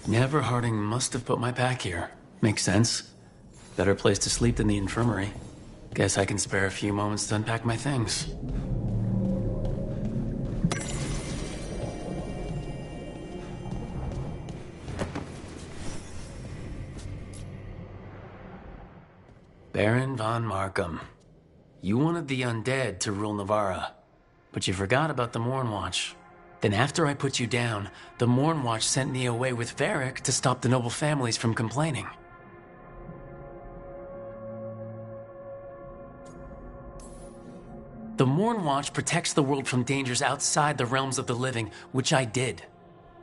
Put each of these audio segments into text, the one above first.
Never Harding must have put my pack here. Makes sense. Better place to sleep than the infirmary. Guess I can spare a few moments to unpack my things. Baron von Markham. You wanted the undead to rule Navarra, but you forgot about the Mornwatch. Then after I put you down, the Mornwatch sent me away with Varric to stop the noble families from complaining. The Mornwatch protects the world from dangers outside the realms of the living, which I did.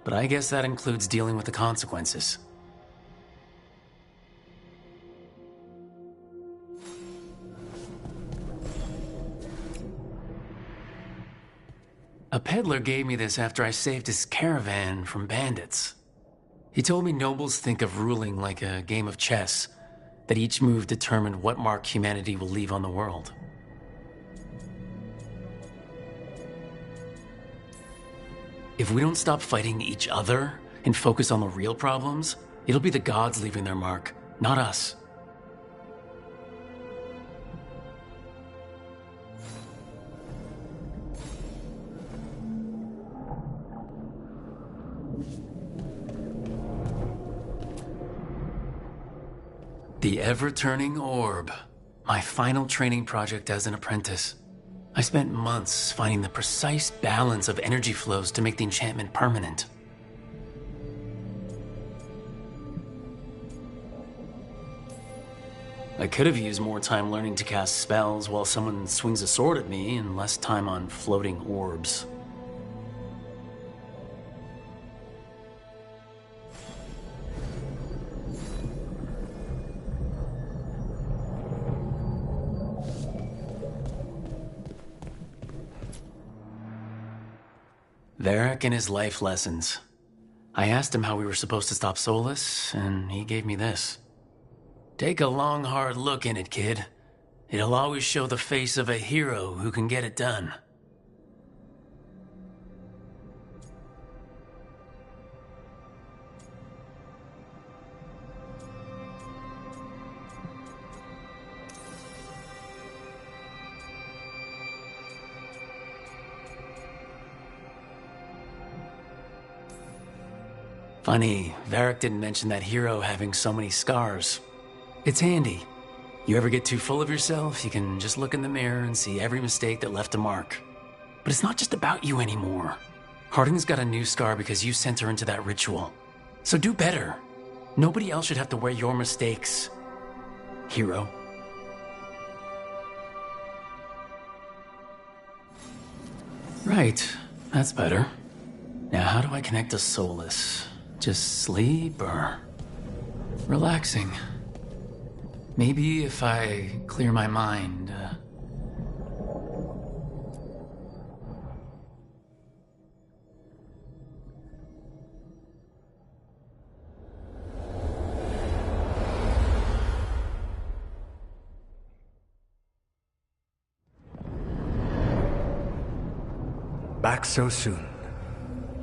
But I guess that includes dealing with the consequences. A peddler gave me this after I saved his caravan from bandits. He told me nobles think of ruling like a game of chess, that each move determined what mark humanity will leave on the world. If we don't stop fighting each other and focus on the real problems, it'll be the gods leaving their mark, not us. The ever-turning orb. My final training project as an apprentice. I spent months finding the precise balance of energy flows to make the enchantment permanent. I could have used more time learning to cast spells while someone swings a sword at me and less time on floating orbs. Varric and his life lessons. I asked him how we were supposed to stop Solus, and he gave me this. Take a long, hard look in it, kid. It'll always show the face of a hero who can get it done. Funny, Varric didn't mention that hero having so many scars. It's handy. You ever get too full of yourself, you can just look in the mirror and see every mistake that left a mark. But it's not just about you anymore. Harding's got a new scar because you sent her into that ritual. So do better. Nobody else should have to wear your mistakes, hero. Right, that's better. Now how do I connect to Solus? Just sleep or relaxing? Maybe if I clear my mind. Back so soon.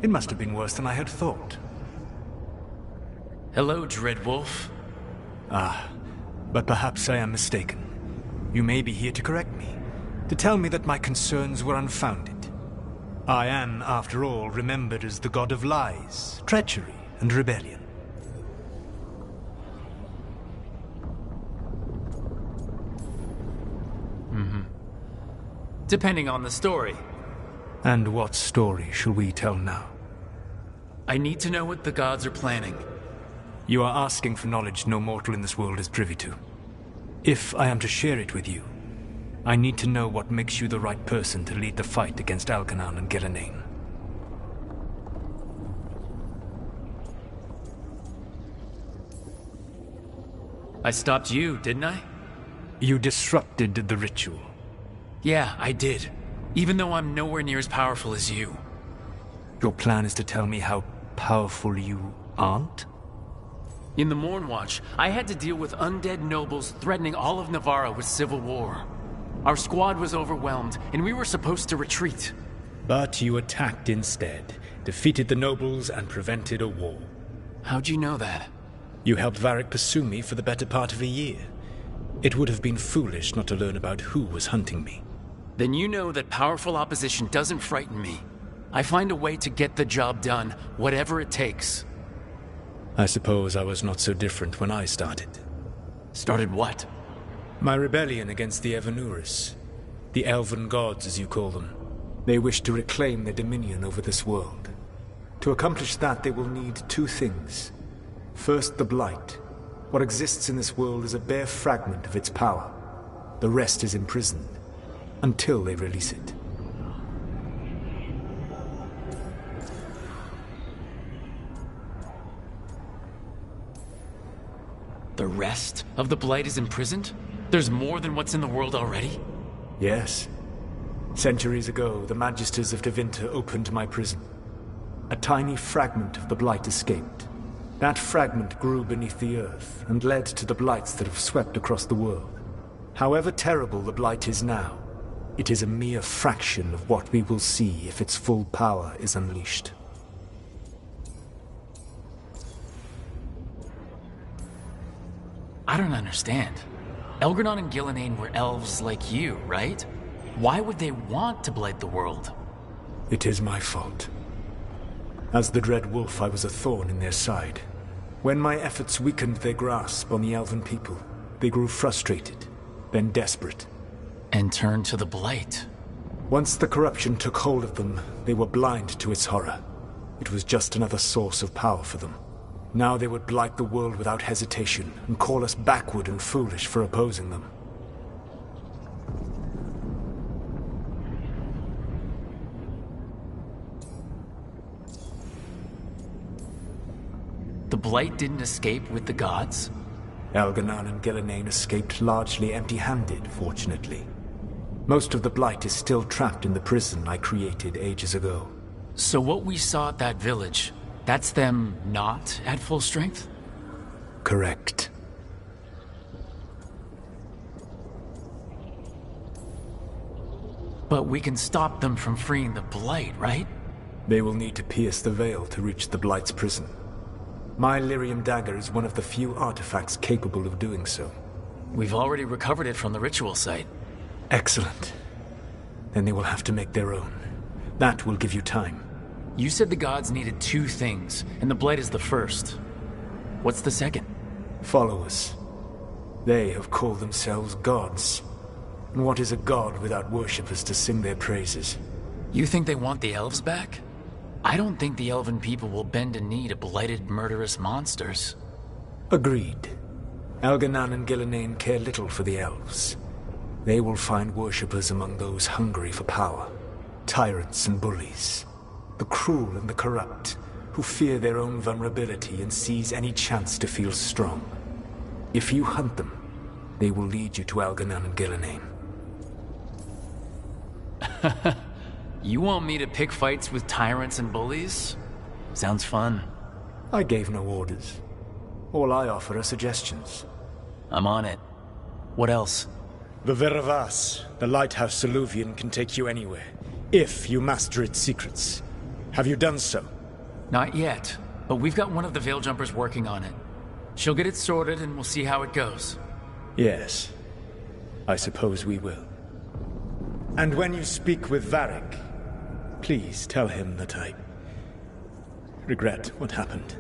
It must have been worse than I had thought. Hello, Dreadwolf. But perhaps I am mistaken. You may be here to correct me, to tell me that my concerns were unfounded. I am, after all, remembered as the god of lies, treachery, and rebellion. Depending on the story. And what story shall we tell now? I need to know what the gods are planning. You are asking for knowledge no mortal in this world is privy to. If I am to share it with you, I need to know what makes you the right person to lead the fight against Alkanan and Gillenane. I stopped you, didn't I? You disrupted the ritual. Yeah, I did. Even though I'm nowhere near as powerful as you. Your plan is to tell me how powerful you aren't? In the Mornwatch, I had to deal with undead nobles threatening all of Navarra with civil war. Our squad was overwhelmed, and we were supposed to retreat. But you attacked instead, defeated the nobles, and prevented a war. How'd you know that? You helped Varric pursue me for the better part of a year. It would have been foolish not to learn about who was hunting me. Then you know that powerful opposition doesn't frighten me. I find a way to get the job done, whatever it takes. I suppose I was not so different when I started. Started what? My rebellion against the Evanuris. The elven gods, as you call them. They wish to reclaim their dominion over this world. To accomplish that, they will need two things. First, the Blight. What exists in this world is a bare fragment of its power. The rest is imprisoned, until they release it. The rest of the Blight is imprisoned? There's more than what's in the world already? Yes. Centuries ago, the Magisters of Tevinter opened my prison. A tiny fragment of the Blight escaped. That fragment grew beneath the earth and led to the Blights that have swept across the world. However terrible the Blight is now, it is a mere fraction of what we will see if its full power is unleashed. I don't understand. Elgranon and Gillenane were elves like you, right? Why would they want to blight the world? It is my fault. As the Dread Wolf, I was a thorn in their side. When my efforts weakened their grasp on the elven people, they grew frustrated, then desperate. And turned to the Blight. Once the corruption took hold of them, they were blind to its horror. It was just another source of power for them. Now they would blight the world without hesitation, and call us backward and foolish for opposing them. The Blight didn't escape with the gods? Elgranon and Gillenane escaped largely empty-handed, fortunately. Most of the Blight is still trapped in the prison I created ages ago. So what we saw at that village, that's them not at full strength? Correct. But we can stop them from freeing the Blight, right? They will need to pierce the veil to reach the Blight's prison. My Lyrium dagger is one of the few artifacts capable of doing so. We've already recovered it from the ritual site. Excellent. Then they will have to make their own. That will give you time. You said the gods needed two things, and the Blight is the first. What's the second? Followers. They have called themselves gods. And what is a god without worshippers to sing their praises? You think they want the elves back? I don't think the elven people will bend a knee to blighted, murderous monsters. Agreed. Elgranon and Gillenane care little for the elves. They will find worshippers among those hungry for power. Tyrants and bullies. The cruel and the corrupt, who fear their own vulnerability and seize any chance to feel strong. If you hunt them, they will lead you to Elgranon and Gillenane. You want me to pick fights with tyrants and bullies? Sounds fun. I gave no orders. All I offer are suggestions. I'm on it. What else? The Veravas, the lighthouse Soluvian, can take you anywhere, if you master its secrets. Have you done so? Not yet, but we've got one of the Veil Jumpers working on it. She'll get it sorted and we'll see how it goes. Yes. I suppose we will. And when you speak with Varric, please tell him that I regret what happened.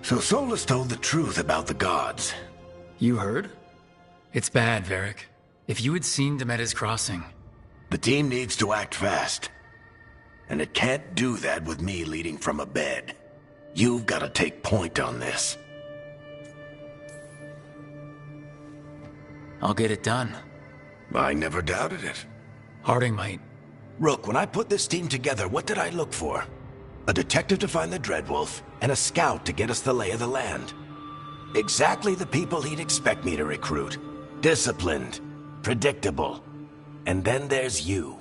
So Solus told the truth about the gods. You heard? It's bad, Varric. If you had seen Demeter's crossing... The team needs to act fast. And it can't do that with me leading from a bed. You've got to take point on this. I'll get it done. I never doubted it. Harding might. Rook, when I put this team together, what did I look for? A detective to find the Dreadwolf, and a scout to get us the lay of the land. Exactly the people he'd expect me to recruit. Disciplined, predictable. And then there's you.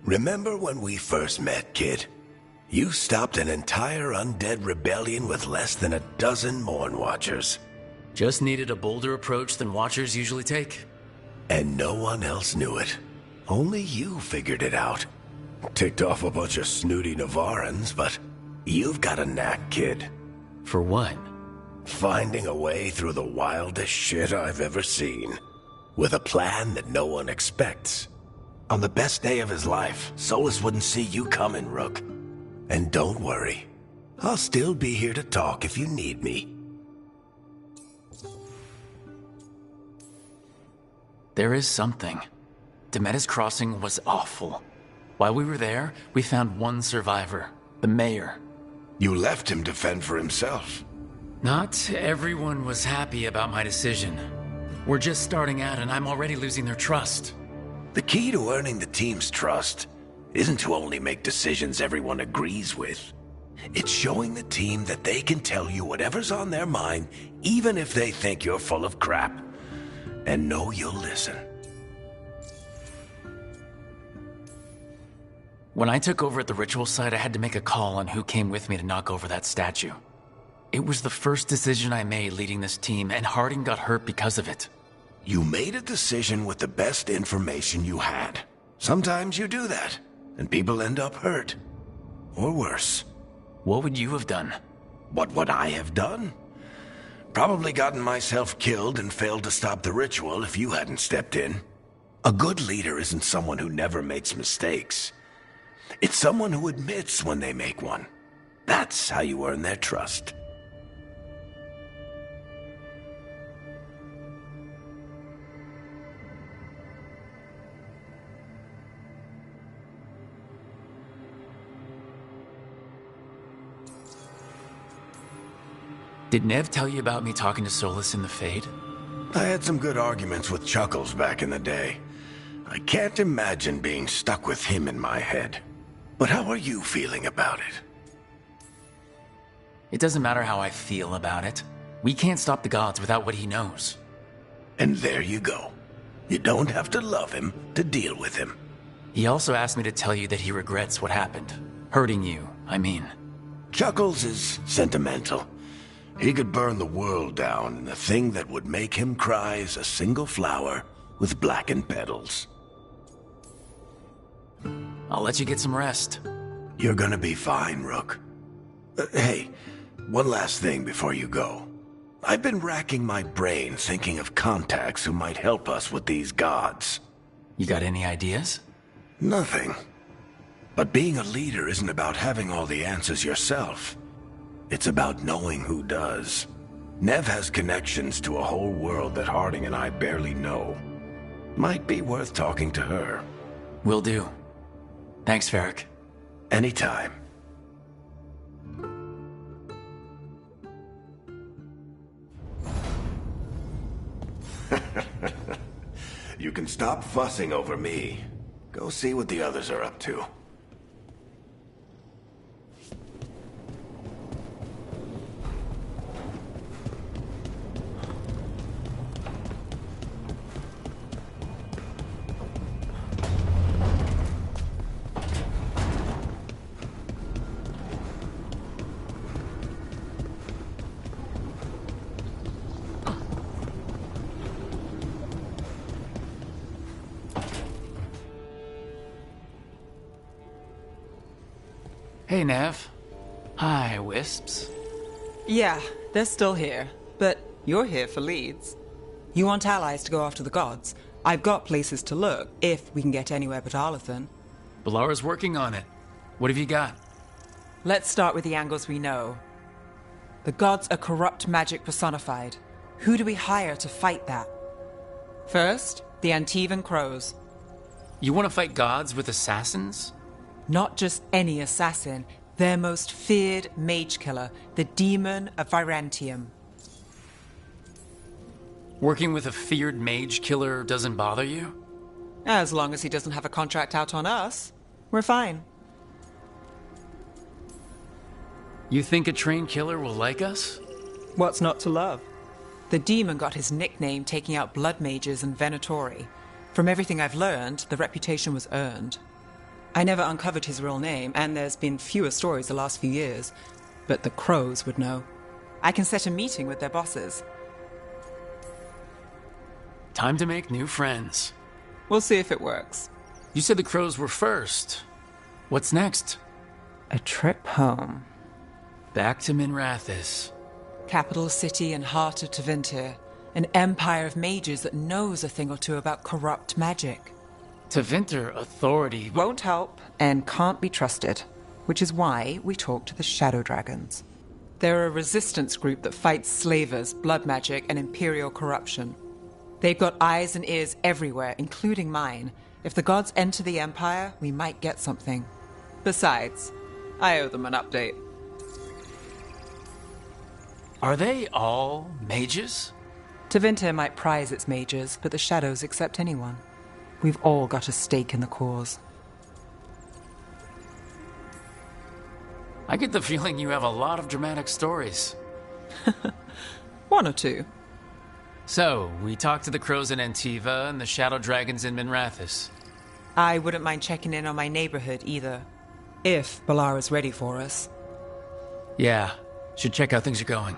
Remember when we first met, kid? You stopped an entire undead rebellion with less than a dozen Morn Watchers. Just needed a bolder approach than Watchers usually take. And no one else knew it. Only you figured it out. Ticked off a bunch of snooty Navarans, but you've got a knack, kid. For what? Finding a way through the wildest shit I've ever seen. With a plan that no one expects. On the best day of his life, Solus wouldn't see you coming, Rook. And don't worry. I'll still be here to talk if you need me. There is something. Demeter's crossing was awful. While we were there, we found one survivor, the mayor. You left him to fend for himself. Not everyone was happy about my decision. We're just starting out and I'm already losing their trust. The key to earning the team's trust isn't to only make decisions everyone agrees with. It's showing the team that they can tell you whatever's on their mind, even if they think you're full of crap. And know you'll listen. When I took over at the ritual site, I had to make a call on who came with me to knock over that statue. It was the first decision I made leading this team, and Harding got hurt because of it. You made a decision with the best information you had. Sometimes you do that, and people end up hurt. Or worse. What would you have done? What would I have done? Probably gotten myself killed and failed to stop the ritual if you hadn't stepped in. A good leader isn't someone who never makes mistakes. It's someone who admits when they make one. That's how you earn their trust. Did Nev tell you about me talking to Solus in the Fade? I had some good arguments with Chuckles back in the day. I can't imagine being stuck with him in my head. But how are you feeling about it? It doesn't matter how I feel about it. We can't stop the gods without what he knows. And there you go. You don't have to love him to deal with him. He also asked me to tell you that he regrets what happened. Hurting you, I mean. Chuckles is sentimental. He could burn the world down, and the thing that would make him cry is a single flower with blackened petals. I'll let you get some rest. You're gonna be fine, Rook. Hey, one last thing before you go. I've been racking my brain thinking of contacts who might help us with these gods. You got any ideas? Nothing. But being a leader isn't about having all the answers yourself. It's about knowing who does. Nev has connections to a whole world that Harding and I barely know. Might be worth talking to her. Will do. Thanks, Varric. Anytime. You can stop fussing over me. Go see what the others are up to. Hey, Nev. Hi, Wisps. Yeah, they're still here. But you're here for leads. You want allies to go after the gods? I've got places to look, if we can get anywhere but Arlathan. Balara's working on it. What have you got? Let's start with the angles we know. The gods are corrupt magic personified. Who do we hire to fight that? First, the Antivan Crows. You want to fight gods with assassins? Not just any assassin, their most feared mage killer, the Demon of Virantium. Working with a feared mage killer doesn't bother you? As long as he doesn't have a contract out on us, we're fine. You think a trained killer will like us? What's not to love? The demon got his nickname taking out blood mages and Venatori. From everything I've learned, the reputation was earned. I never uncovered his real name, and there's been fewer stories the last few years, but the Crows would know. I can set a meeting with their bosses. Time to make new friends. We'll see if it works. You said the Crows were first. What's next? A trip home. Back to Minrathous. Capital city and heart of Tevinter. An empire of mages that knows a thing or two about corrupt magic. Tevinter authority Won't help and can't be trusted, which is why we talk to the Shadow Dragons. They're a resistance group that fights slavers, blood magic, and imperial corruption. They've got eyes and ears everywhere, including mine. If the gods enter the Empire, we might get something. Besides, I owe them an update. Are they all mages? Tevinter might prize its mages, but the Shadows accept anyone. We've all got a stake in the cause. I get the feeling you have a lot of dramatic stories. One or two. So, we talked to the Crows in Antiva and the Shadow Dragons in Minrathous. I wouldn't mind checking in on my neighborhood either. If Balar is ready for us. Yeah, should check how things are going.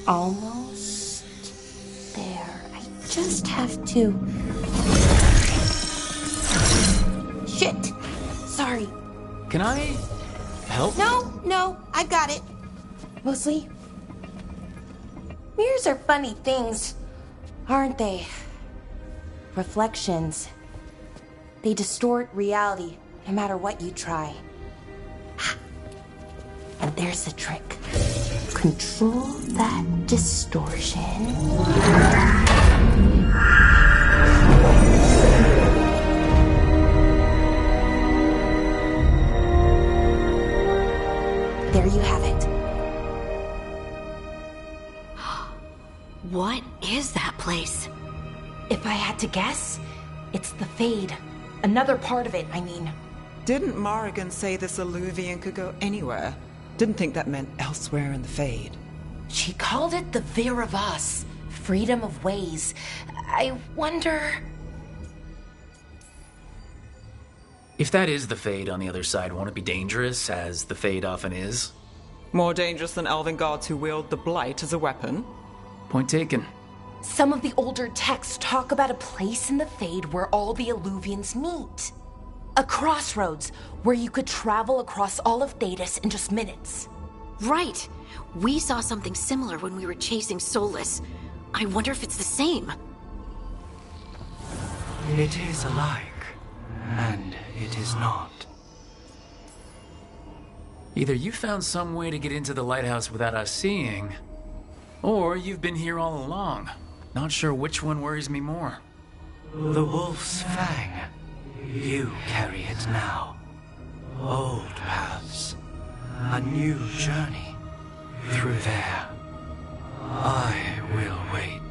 Almost there. I just have to... Shit! Sorry. Can I help? No, I got it. Mostly, mirrors are funny things, aren't they? Reflections. They distort reality, no matter what you try. And there's the trick. Control that distortion. There you have it. What is that place? If I had to guess, it's the Fade. Another part of it, I mean. Didn't Morrigan say this Illuvian could go anywhere? Didn't think that meant elsewhere in the Fade. She called it the Vir of Us, freedom of ways. I wonder... If that is the Fade on the other side, won't it be dangerous, as the Fade often is? More dangerous than elven gods who wield the Blight as a weapon? Point taken. Some of the older texts talk about a place in the Fade where all the Illuvians meet. A crossroads where you could travel across all of Thedas in just minutes. Right. We saw something similar when we were chasing Solus. I wonder if it's the same. It is alike, and it is not. Either you found some way to get into the lighthouse without us seeing, or you've been here all along. Not sure which one worries me more. The Wolf's Fang. You carry it now. Old paths. A new journey. Through there. I will wait.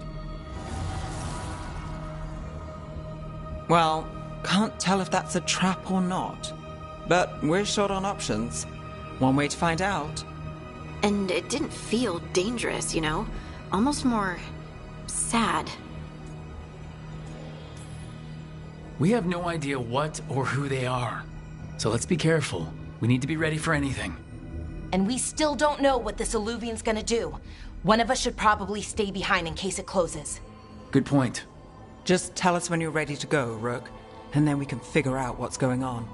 Well, can't tell if that's a trap or not. But we're short on options. One way to find out. And it didn't feel dangerous, you know? Almost more sad. We have no idea what or who they are. So let's be careful. We need to be ready for anything. And we still don't know what this Alluvian's gonna do. One of us should probably stay behind in case it closes. Good point. Just tell us when you're ready to go, Rook, and then we can figure out what's going on.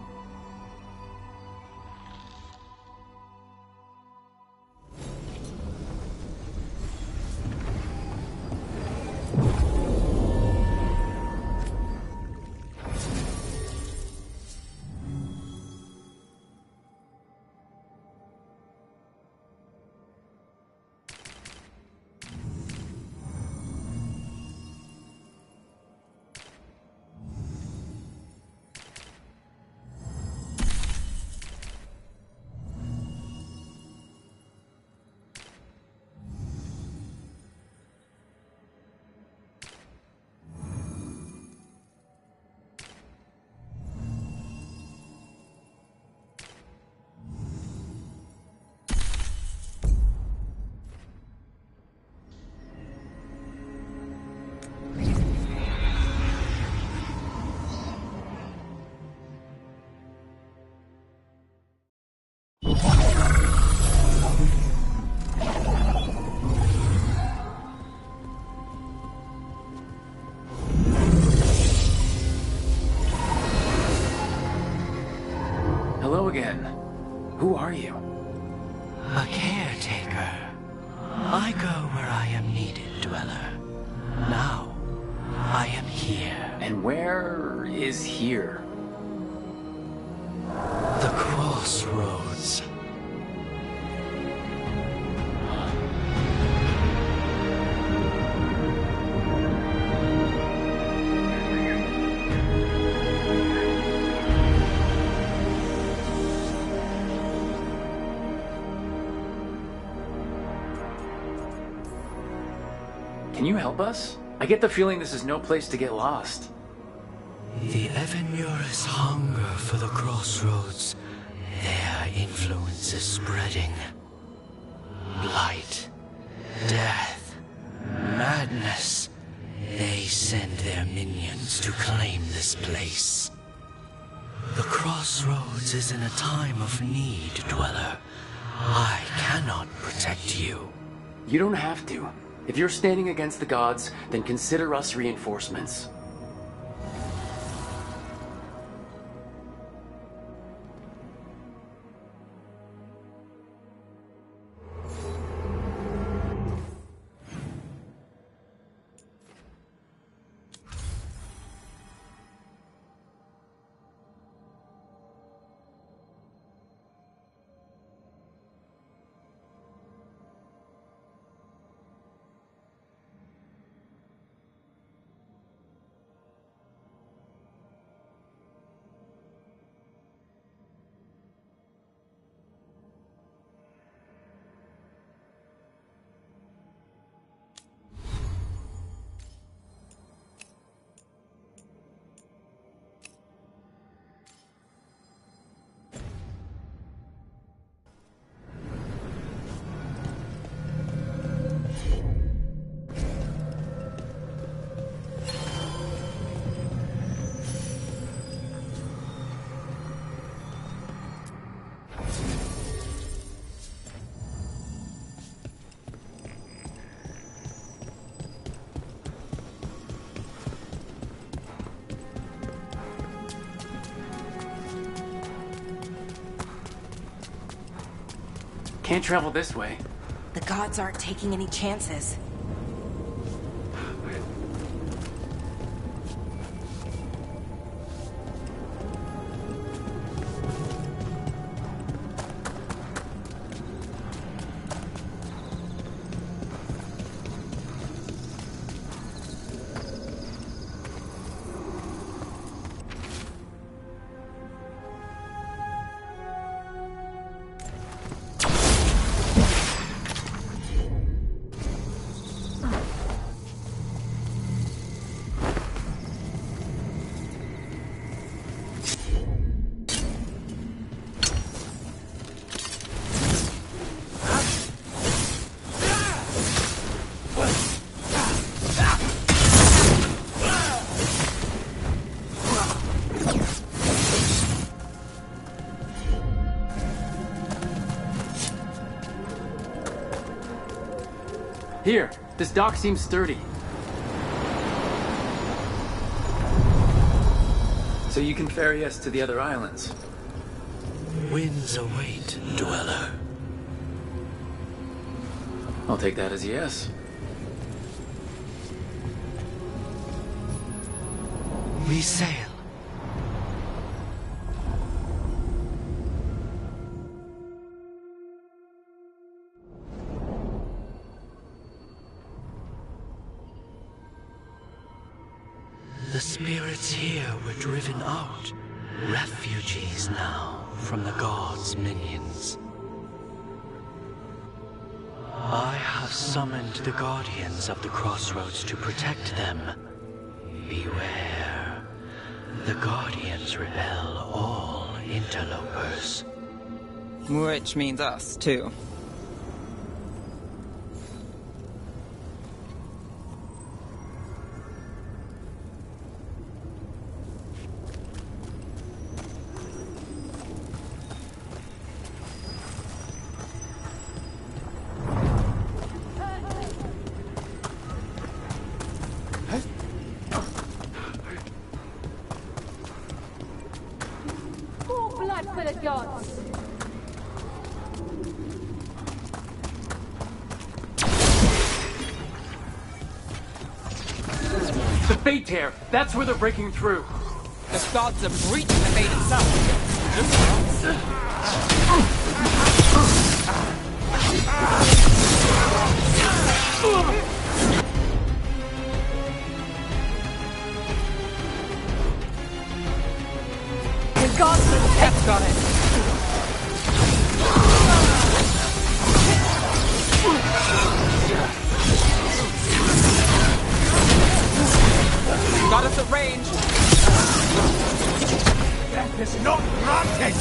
Hello again. Who are you? A caretaker. I go where I am needed, Dweller. Now, I am here. And where is here? The crossroads. Can you help us? I get the feeling this is no place to get lost. The Evanurus hunger for the crossroads. Their influence is spreading. Blight, death, madness. They send their minions to claim this place. The crossroads is in a time of need, Dweller. I cannot protect you. You don't have to. If you're standing against the gods, then consider us reinforcements. Can't travel this way. The gods aren't taking any chances. Here, this dock seems sturdy. So you can ferry us to the other islands. Winds await, dweller. I'll take that as a yes. We sail. The spirits here were driven out, refugees now from the gods' minions. I have summoned the guardians of the crossroads to protect them. Beware. The guardians repel all interlopers. Which means us, too. Blood for the gods! The Fate Tear! That's where they're breaking through! The gods are breaching the fate itself! The gods have Got it! Got us at range! Death is not granted!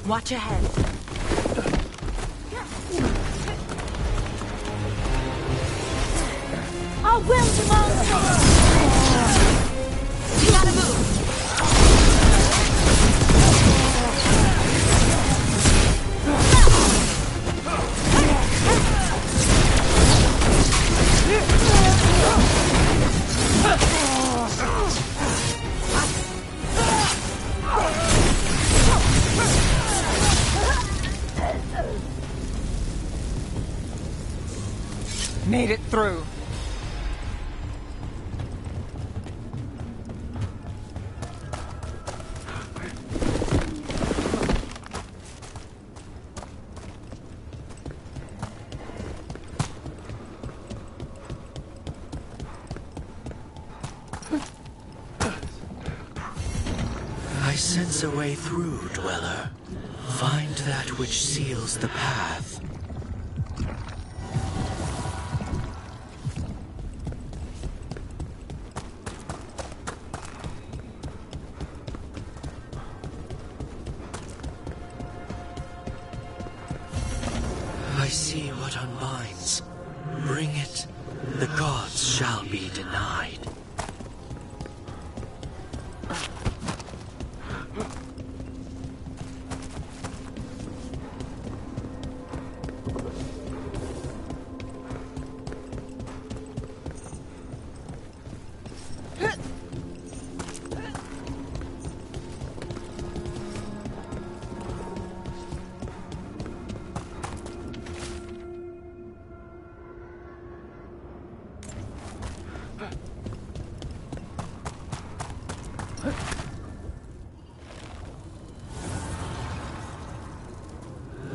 Watch ahead. Our will demands it! We gotta move! Made it through. I sense a way through, Dweller. Find that which seals the path. I see what unbinds. Bring it, the gods shall be denied.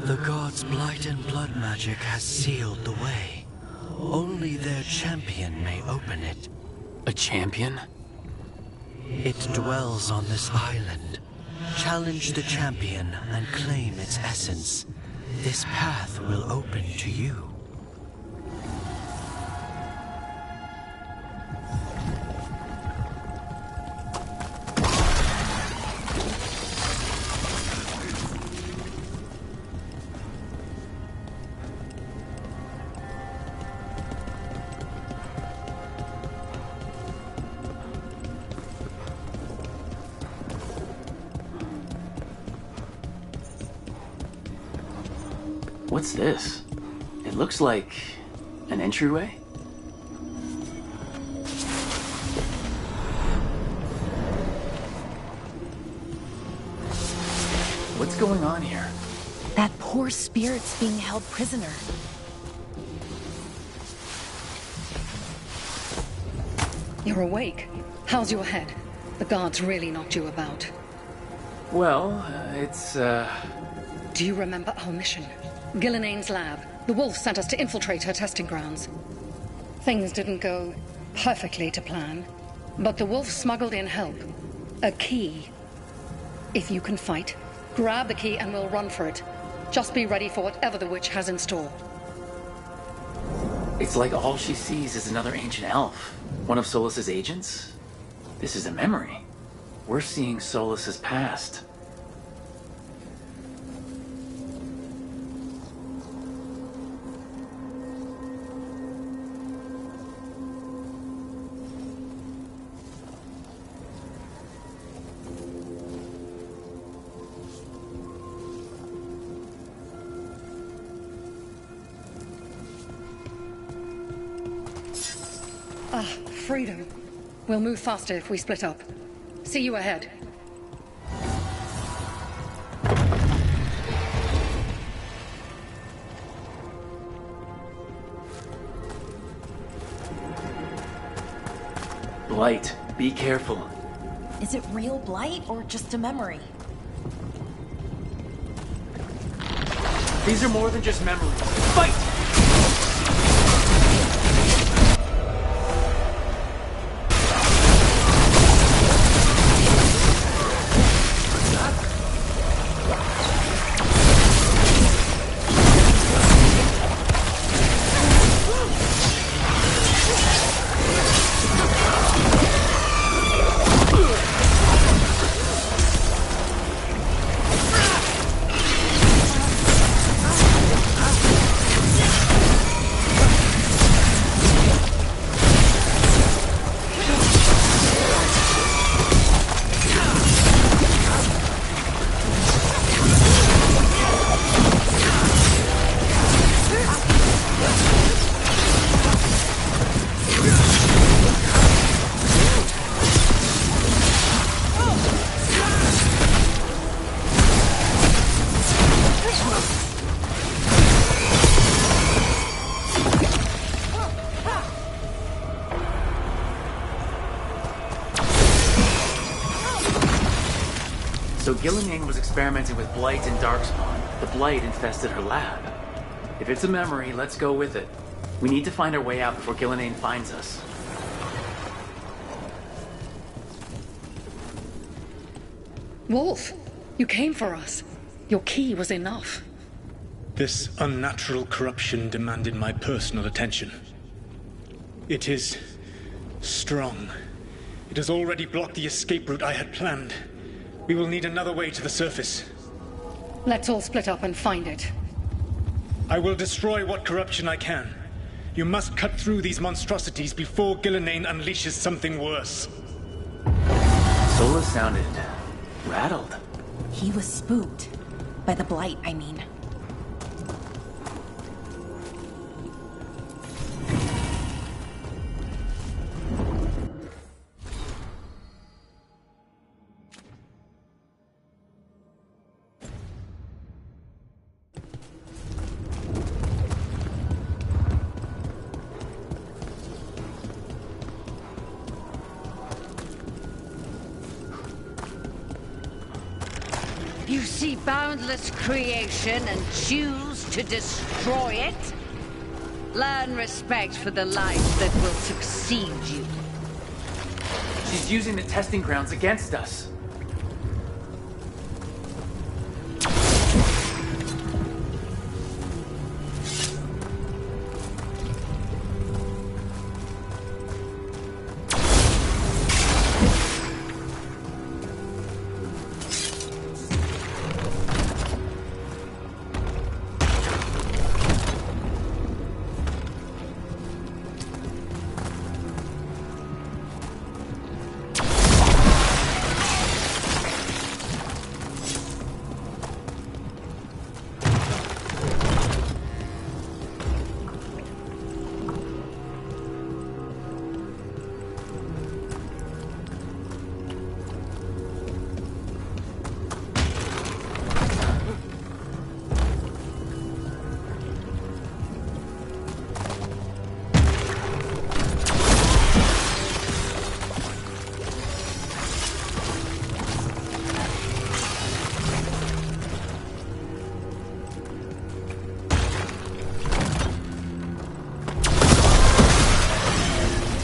The gods' blight and blood magic has sealed the way. Only their champion may open it. A champion? It dwells on this island. Challenge the champion and claim its essence. This path will open to you. What's this? It looks like an entryway? What's going on here? That poor spirit's being held prisoner. You're awake. How's your head? The guards really knocked you about. Well, it's, Do you remember our mission? Gillenane's lab. The wolf sent us to infiltrate her testing grounds. Things didn't go perfectly to plan, but the wolf smuggled in help. A key. If you can fight, grab the key and we'll run for it. Just be ready for whatever the witch has in store. It's like all she sees is another ancient elf. One of Solus's agents? This is a memory. We're seeing Solus's past. Freedom. We'll move faster if we split up. See you ahead. Blight, be careful. Is it real blight or just a memory? These are more than just memories. Fight! So Gillinane was experimenting with Blight and Darkspawn. The Blight infested her lab. If it's a memory, let's go with it. We need to find our way out before Gillinane finds us. Wolf, you came for us. Your key was enough. This unnatural corruption demanded my personal attention. It is strong. It has already blocked the escape route I had planned. We will need another way to the surface. Let's all split up and find it. I will destroy what corruption I can. You must cut through these monstrosities before Gillinane unleashes something worse. Sola sounded rattled. He was spooked. By the Blight, I mean. You see boundless creation and choose to destroy it? Learn respect for the light that will succeed you. She's using the testing grounds against us.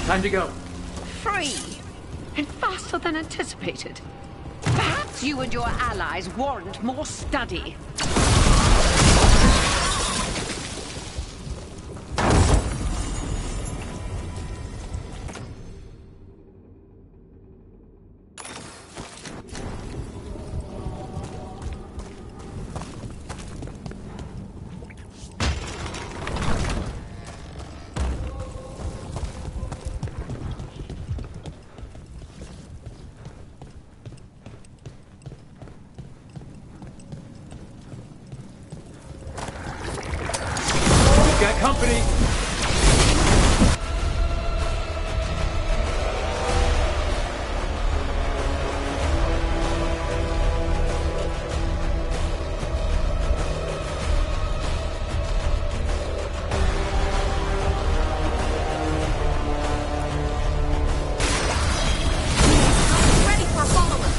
Time to go. Free! And faster than anticipated. Perhaps you and your allies warrant more study. Got company! Ready for follow-up.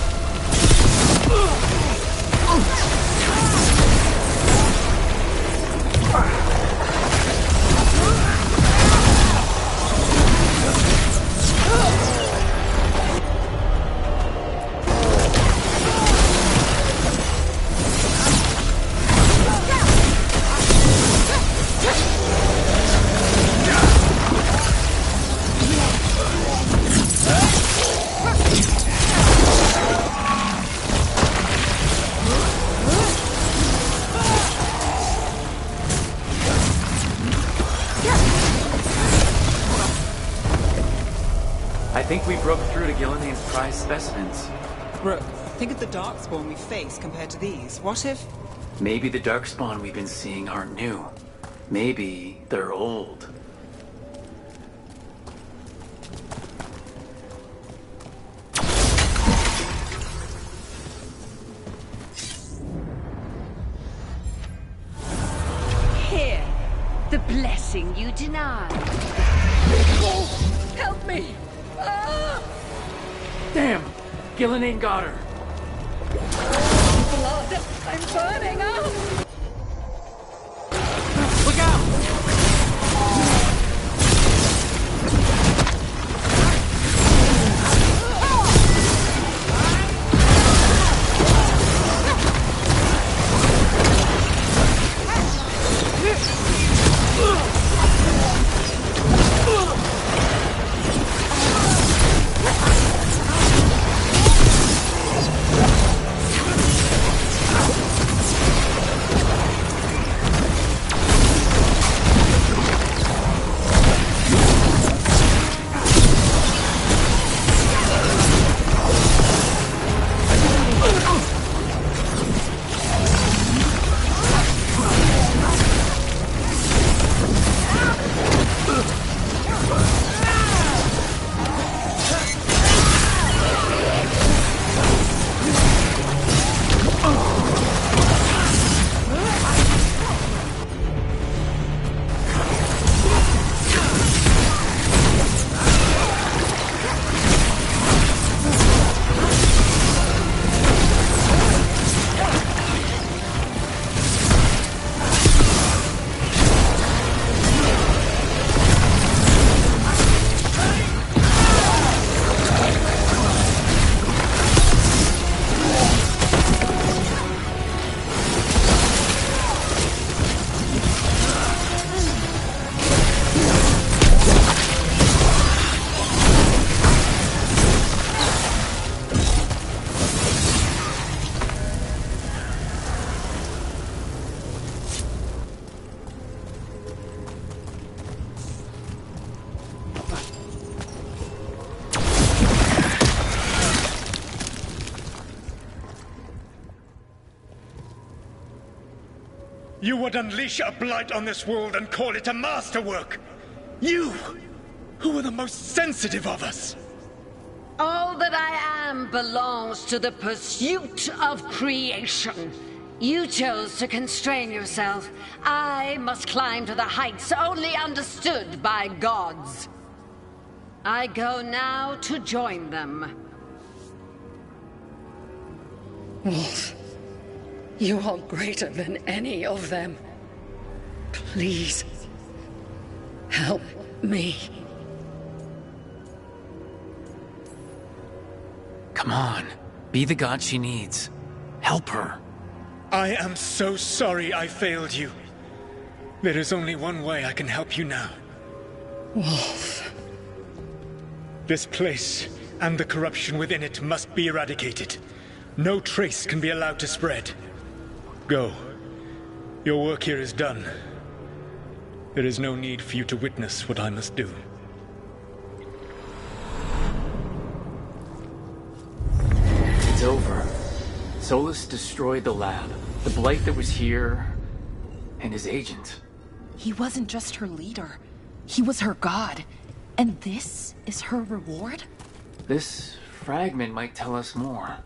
I think we broke through to Gillinane's prized specimens. Brooke, think of the Darkspawn we face compared to these. What if... Maybe the Darkspawn we've been seeing aren't new. Maybe they're old. Here, the blessing you denied. Help me! Ah! Damn! Gillinane got her! blood! I'm burning up! Look out! You would unleash a blight on this world and call it a masterwork! You, who are the most sensitive of us! All that I am belongs to the pursuit of creation. You chose to constrain yourself. I must climb to the heights only understood by gods. I go now to join them. Wolf, you are greater than any of them. Please, help me. Come on. Be the god she needs. Help her. I am so sorry I failed you. There is only one way I can help you now. Wolf. This place and the corruption within it must be eradicated. No trace can be allowed to spread. Go. Your work here is done. There is no need for you to witness what I must do. It's over. Solus destroyed the lab, the blight that was here, and his agent. He wasn't just her leader. He was her god. And this is her reward? This fragment might tell us more.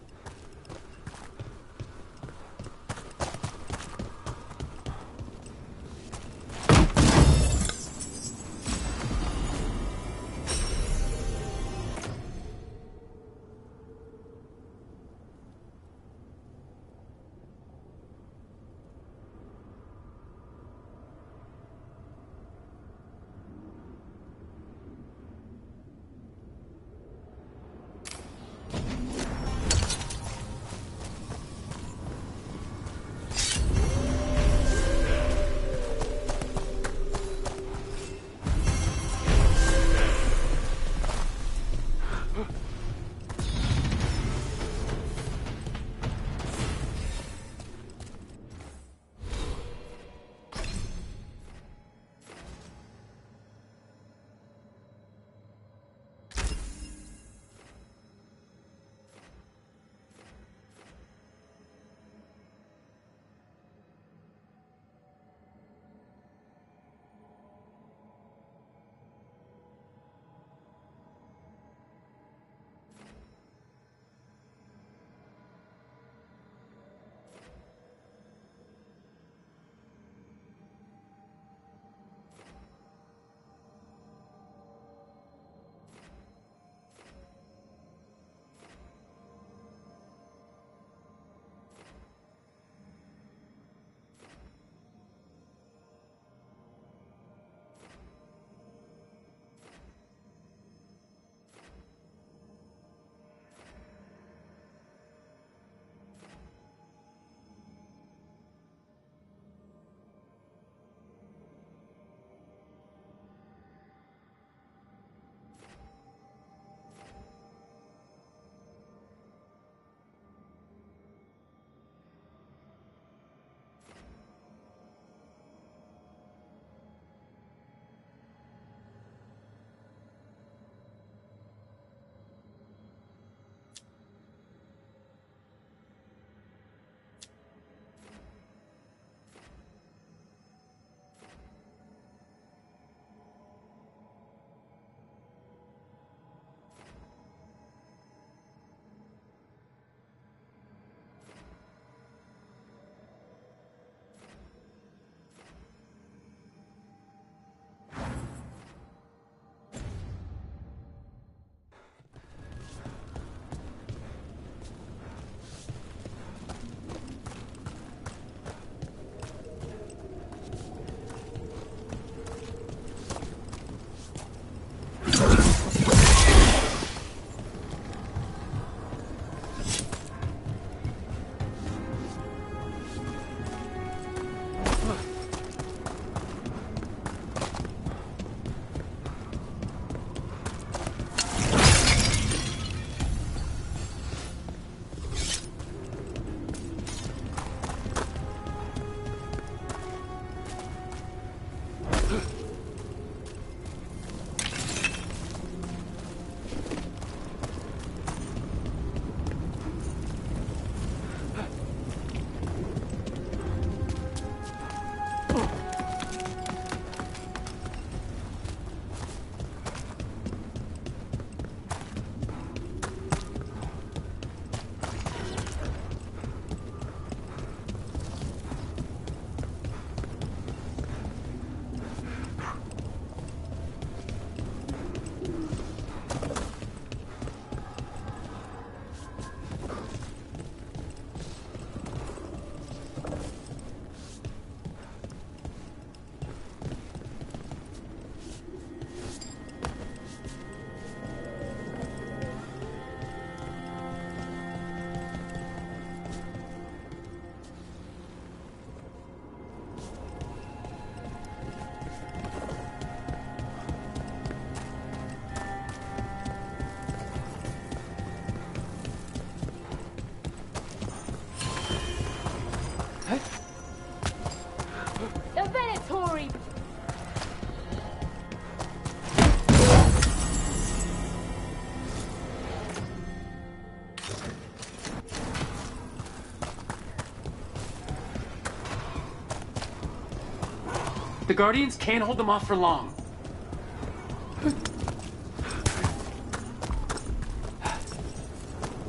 The Guardians can't hold them off for long.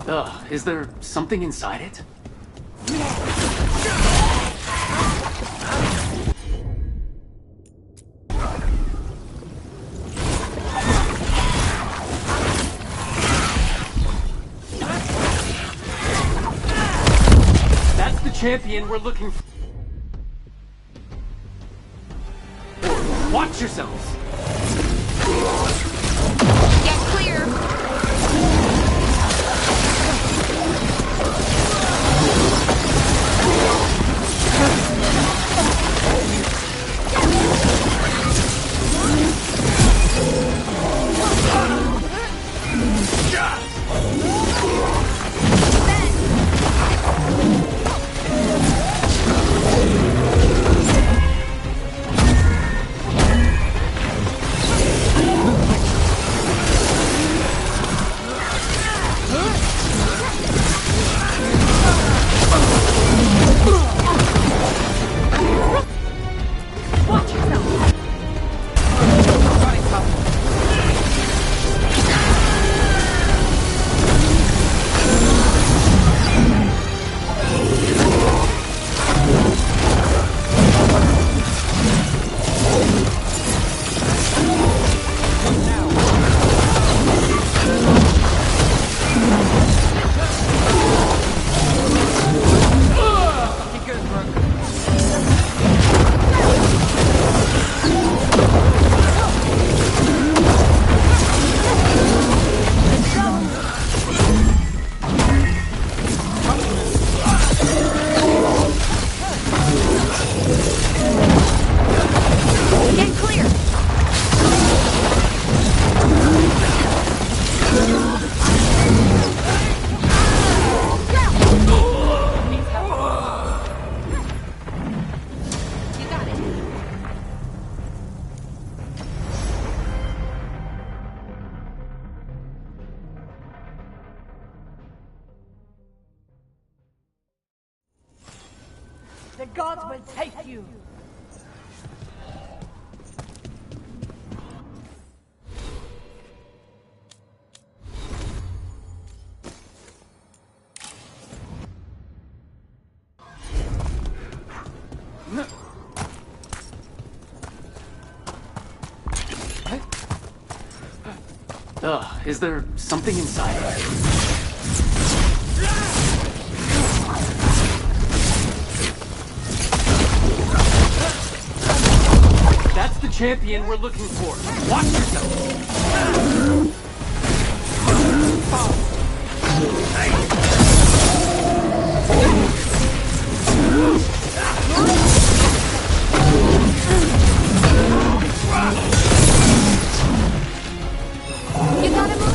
Ugh, is there something inside it? That's the champion we're looking for. Watch yourselves! Get clear! The gods will take you! Ugh, is there something inside it? That's the champion we're looking for. Watch yourself. You gotta move!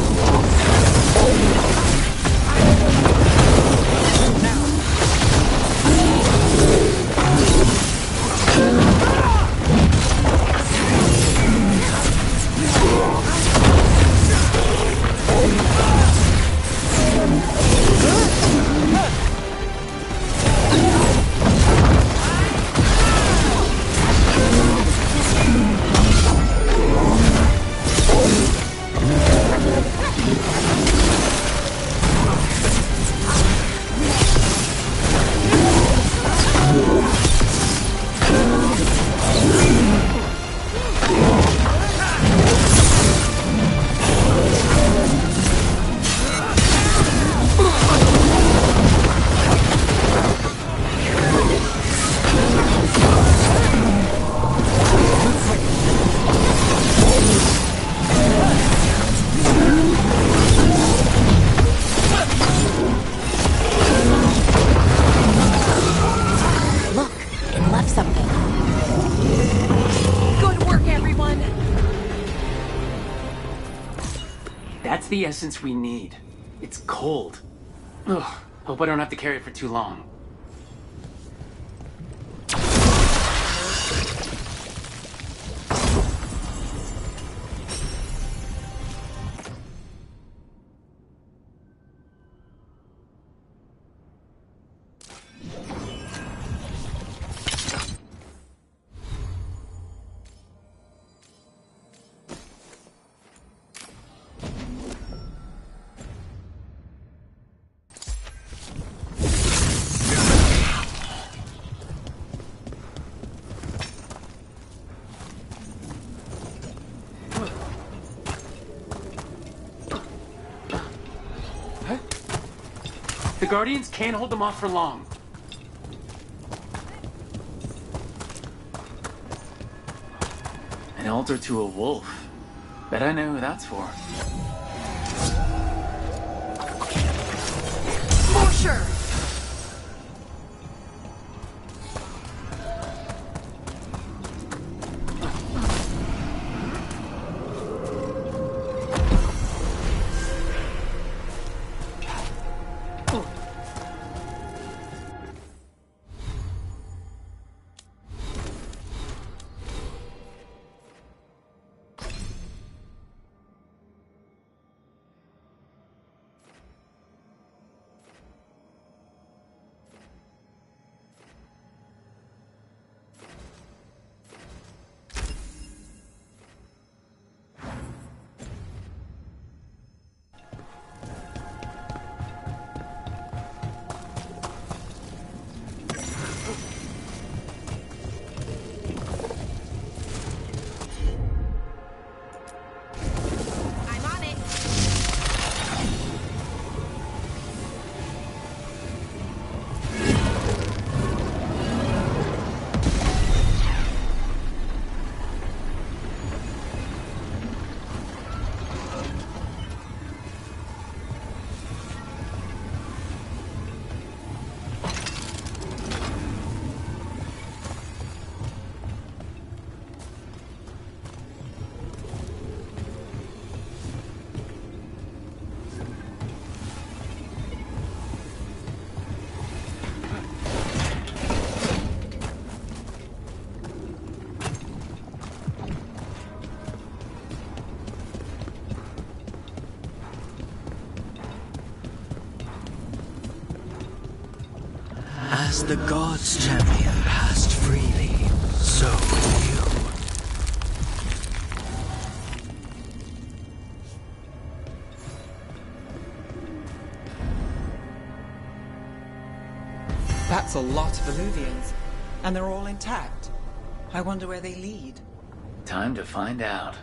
That's the essence we need. It's cold. Ugh, hope I don't have to carry it for too long. The Guardians can't hold them off for long. An altar to a wolf. Bet I know who that's for. For sure. As the gods' champion passed freely, so will you. That's a lot of Illuvians, and they're all intact. I wonder where they lead. Time to find out.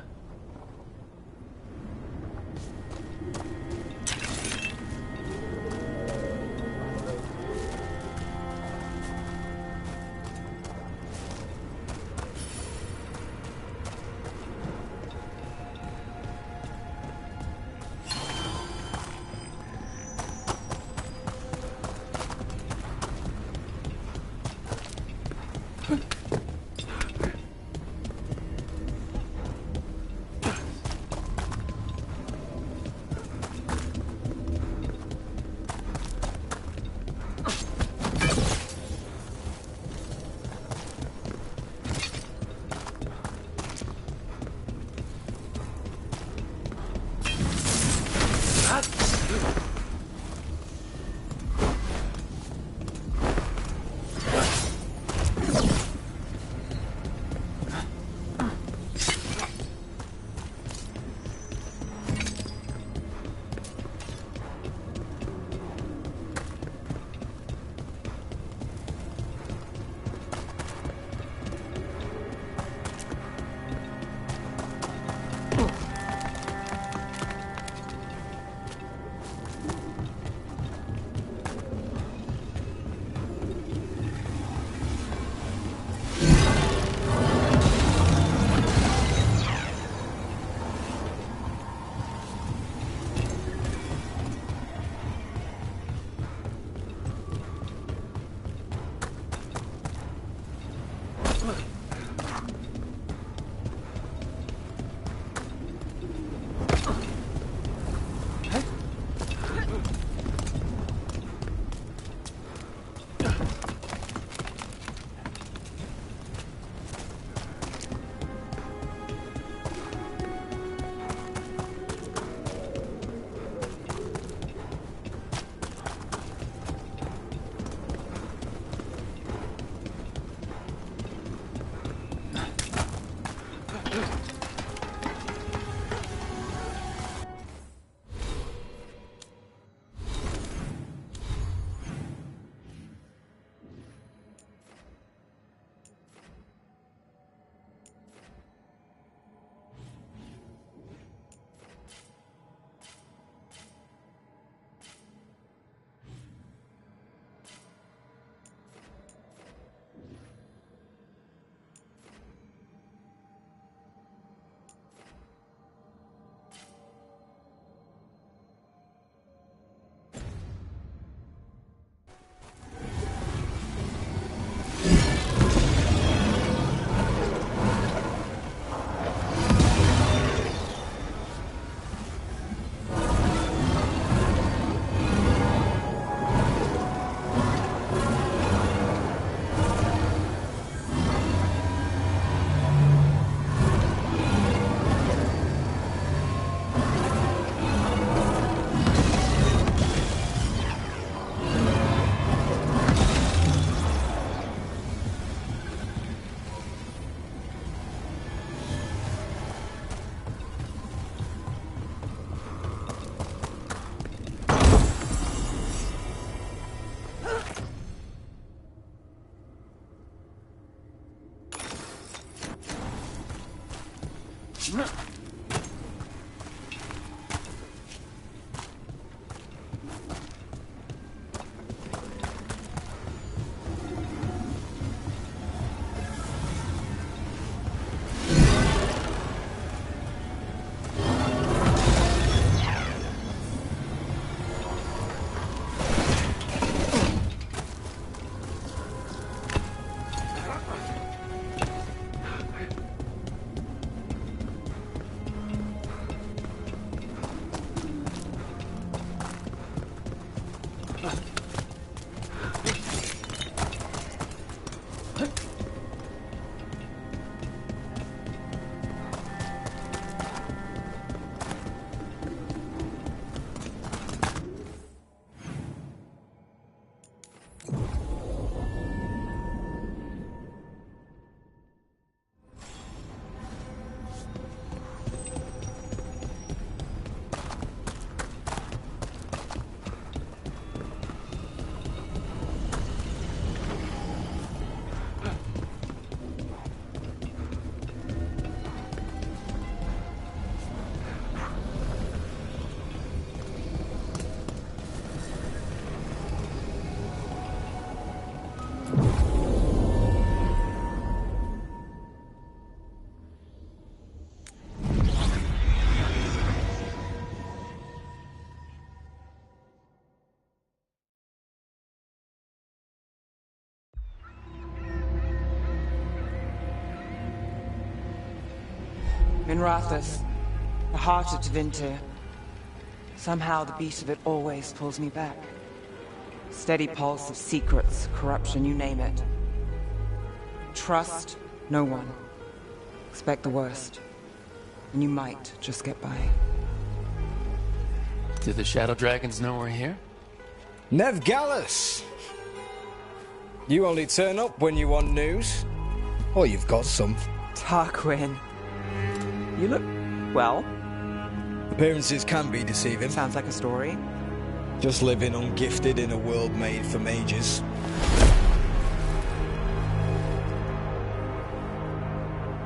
Minrathous, the heart of Tevinter. Somehow the beat of it always pulls me back. Steady pulse of secrets, corruption, you name it. Trust no one. Expect the worst. And you might just get by. Do the Shadow Dragons know we're here? Nev Gallus! You only turn up when you want news. Or you've got some. Tarquin. You look... well. Appearances can be deceiving. Sounds like a story. Just living ungifted in a world made for mages.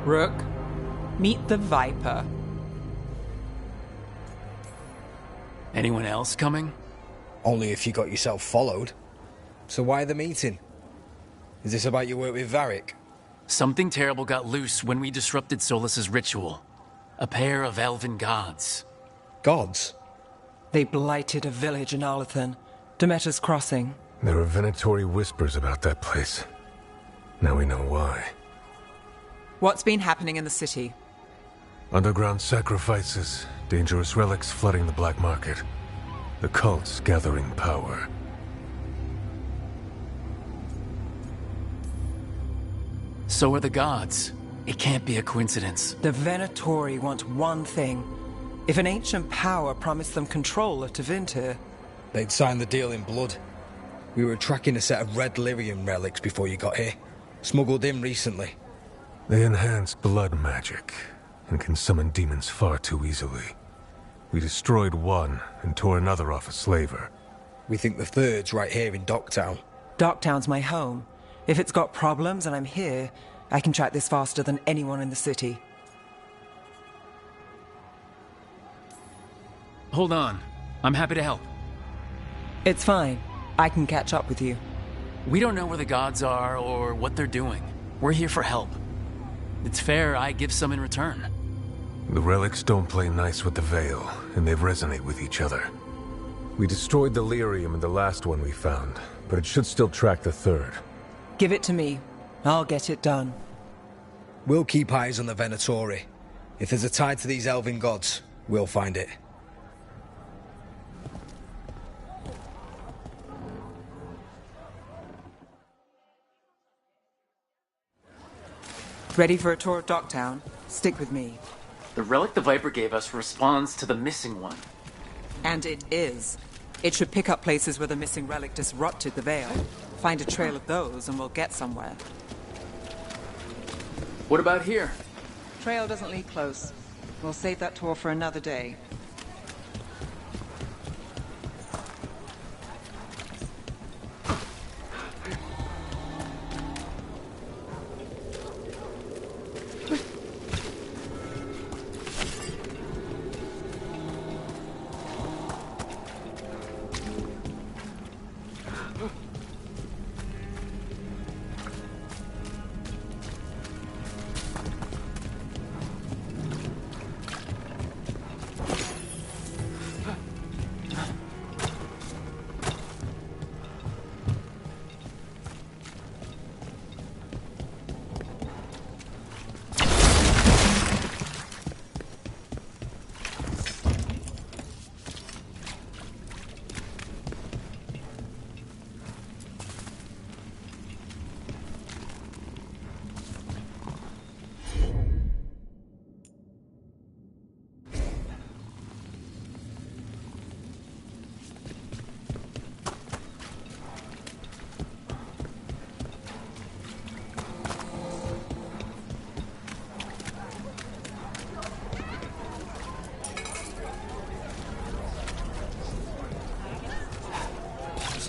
Rook, meet the Viper. Anyone else coming? Only if you got yourself followed. So why the meeting? Is this about your work with Varric? Something terrible got loose when we disrupted Solus's ritual. A pair of elven gods. Gods? They blighted a village in Arlathan, Demeter's Crossing. There were venatory whispers about that place. Now we know why. What's been happening in the city? Underground sacrifices, dangerous relics flooding the black market. The cults gathering power. So are the gods. It can't be a coincidence. The Venatori want one thing. If an ancient power promised them control of Tevinter... They'd sign the deal in blood. We were tracking a set of red lyrium relics before you got here. Smuggled in recently. They enhance blood magic, and can summon demons far too easily. We destroyed one, and tore another off a slaver. We think the third's right here in Docktown. Docktown's my home. If it's got problems and I'm here, I can track this faster than anyone in the city. Hold on. I'm happy to help. It's fine. I can catch up with you. We don't know where the gods are or what they're doing. We're here for help. It's fair I give some in return. The relics don't play nice with the Veil, and they resonate with each other. We destroyed the lyrium in the last one we found, but it should still track the third. Give it to me. I'll get it done. We'll keep eyes on the Venatori. If there's a tie to these elven gods, we'll find it. Ready for a tour of Docktown? Stick with me. The relic the Viper gave us responds to the missing one. And it is. It should pick up places where the missing relic disrupted the Veil. Find a trail of those and we'll get somewhere. What about here? Trail doesn't lead close. We'll save that tour for another day.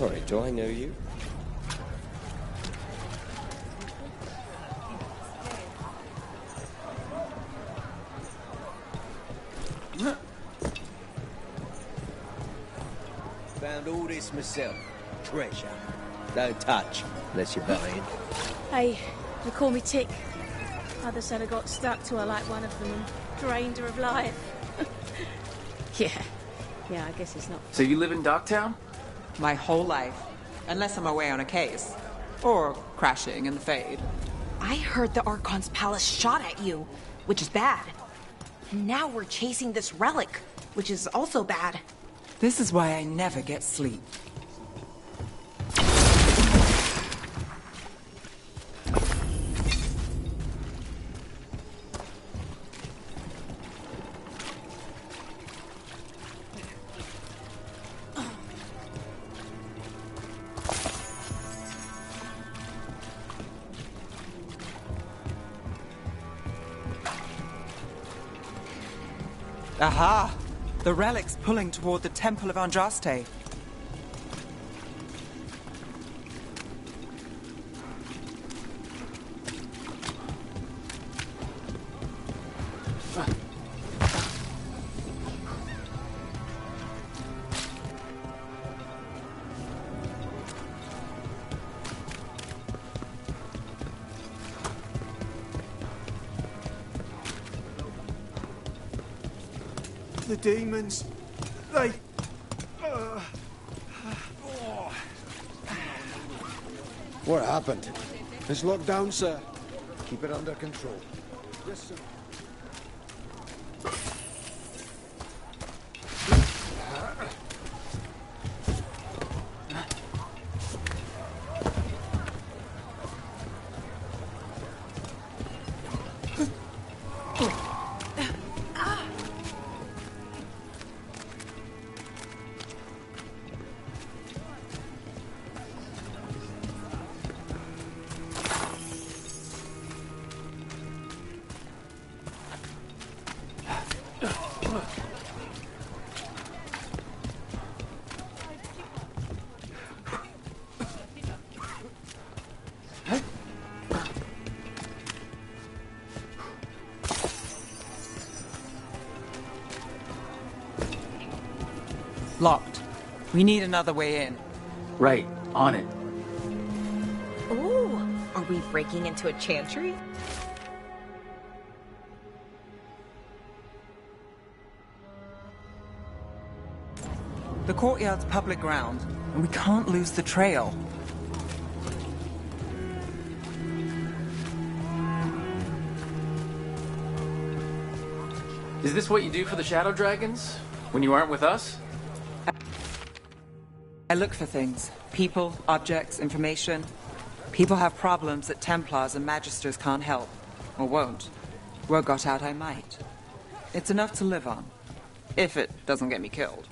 Sorry, do I know you? Found all this myself. Treasure. Don't touch, unless you're buying. Hey, they call me Tick. Mother said I got stuck to her like one of them and drained her of life. Yeah, I guess it's not... So you live in Docktown? My whole life. Unless I'm away on a case. Or crashing in the Fade. I heard the Archon's palace shot at you, which is bad. And now we're chasing this relic, which is also bad. This is why I never get sleep. Aha! The relic's pulling toward the Temple of Andraste. The demons, they... What happened? It's locked down, sir. Keep it under control. Yes, sir. Locked. We need another way in. Right, on it. Ooh, are we breaking into a chantry? The courtyard's public ground, and we can't lose the trail. Is this what you do for the Shadow Dragons? When you aren't with us? I look for things. People, objects, information. People have problems that Templars and Magisters can't help. Or won't. Word got out I might. It's enough to live on. If it doesn't get me killed.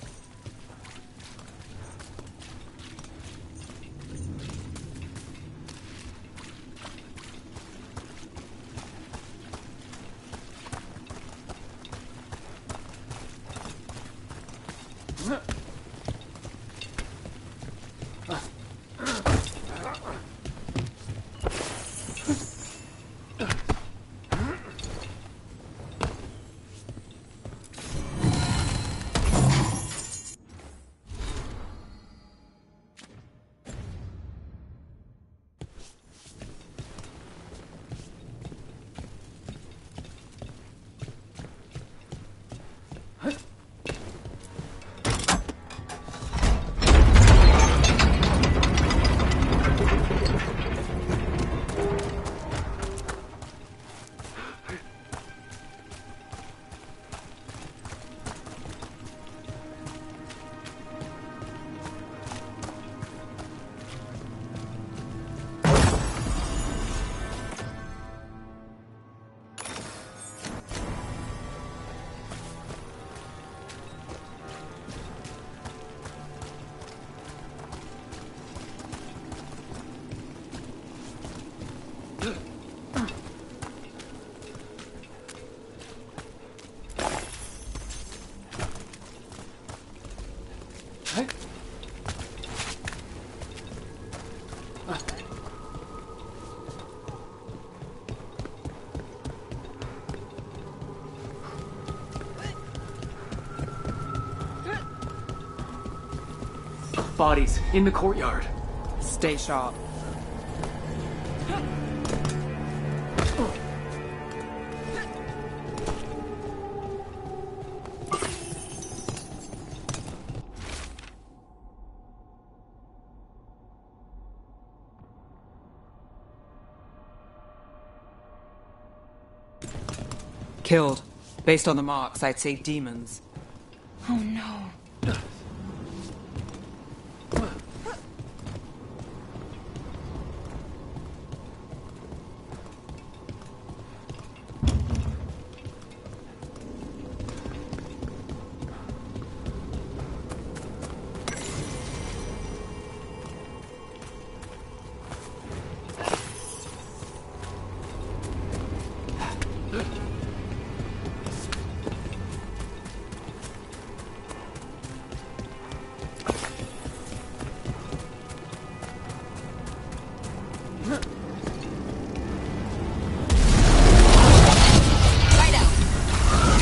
bodies in the courtyard. Stay sharp. Killed. Based on the marks, I'd say demons. Oh no.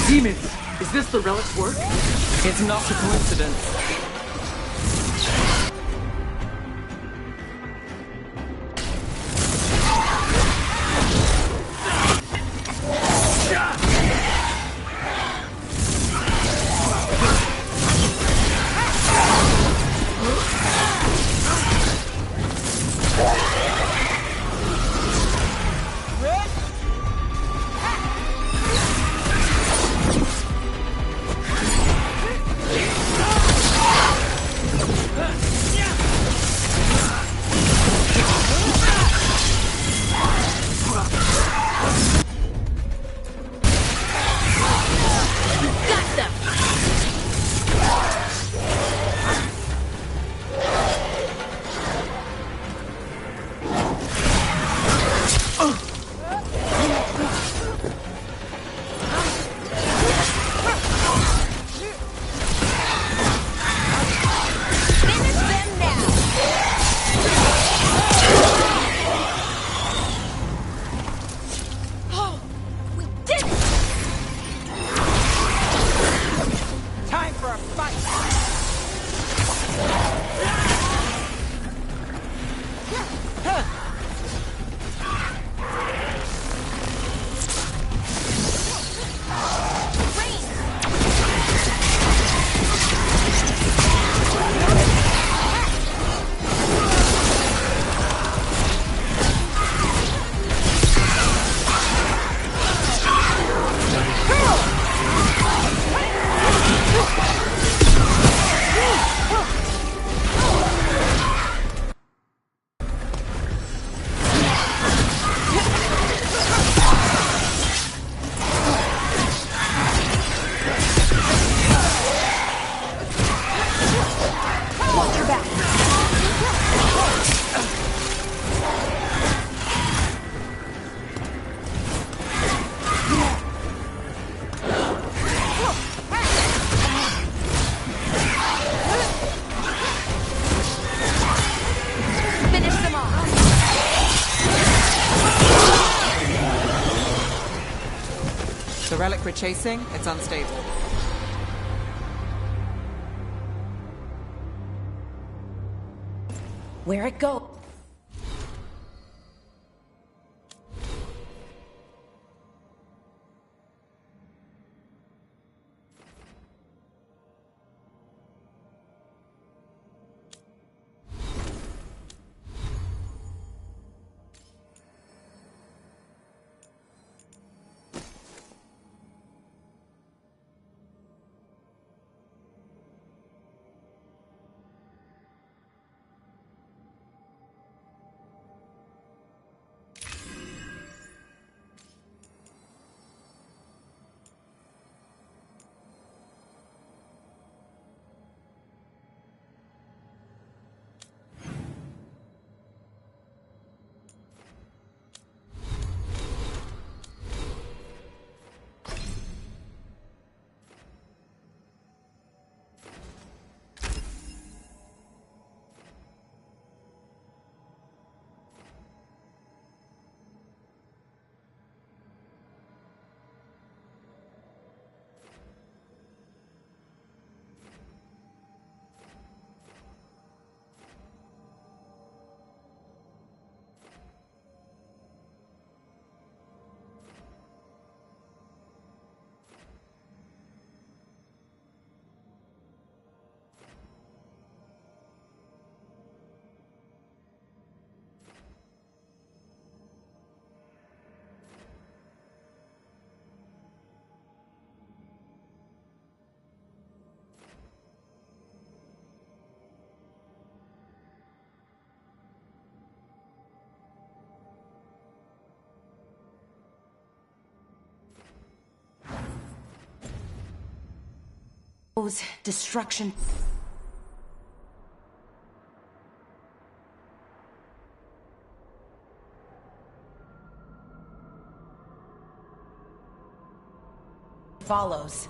Demons! Is this the relic's work? It's not a coincidence. The relic we're chasing, it's unstable. Where it go? Destruction. Follows.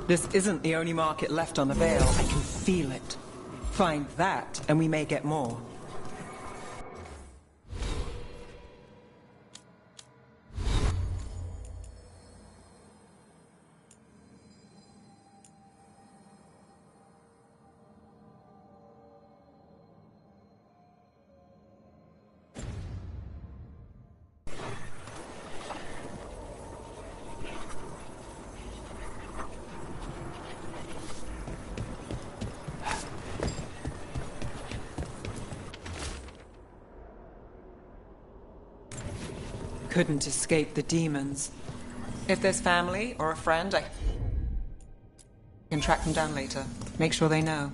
This isn't the only market left on the Veil. I can feel it. Find that, and we may get more. Couldn't escape the demons. If there's family or a friend, I can track them down later. Make sure they know.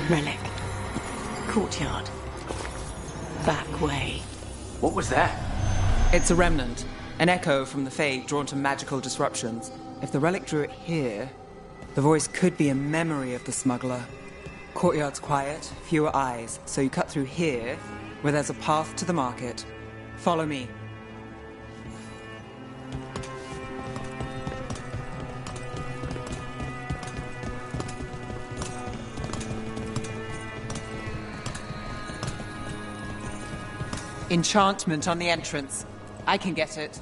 Relic. Courtyard. Back way. What was that? It's a remnant. An echo from the Fade drawn to magical disruptions. If the relic drew it here, the voice could be a memory of the smuggler. Courtyard's quiet, fewer eyes, so you cut through here, where there's a path to the market. Follow me. Enchantment on the entrance. I can get it.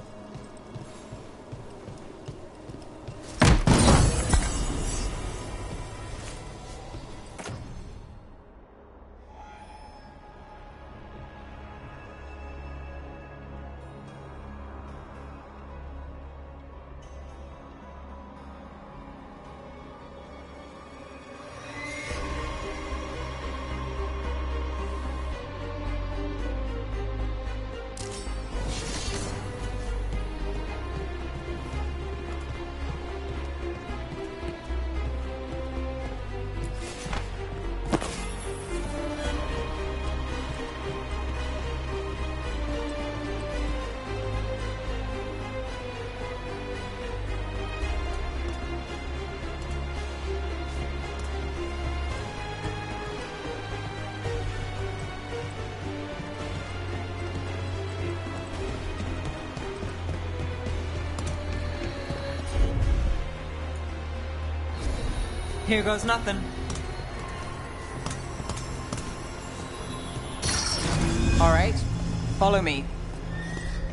Here goes nothing. All right, follow me.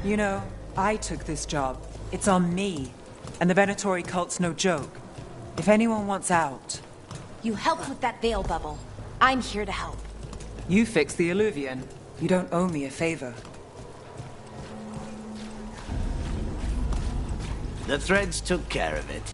You know, I took this job. It's on me. And the Venatori cult's no joke. If anyone wants out... You helped with that veil bubble. I'm here to help. You fixed the Illuvian. You don't owe me a favor. The threads took care of it.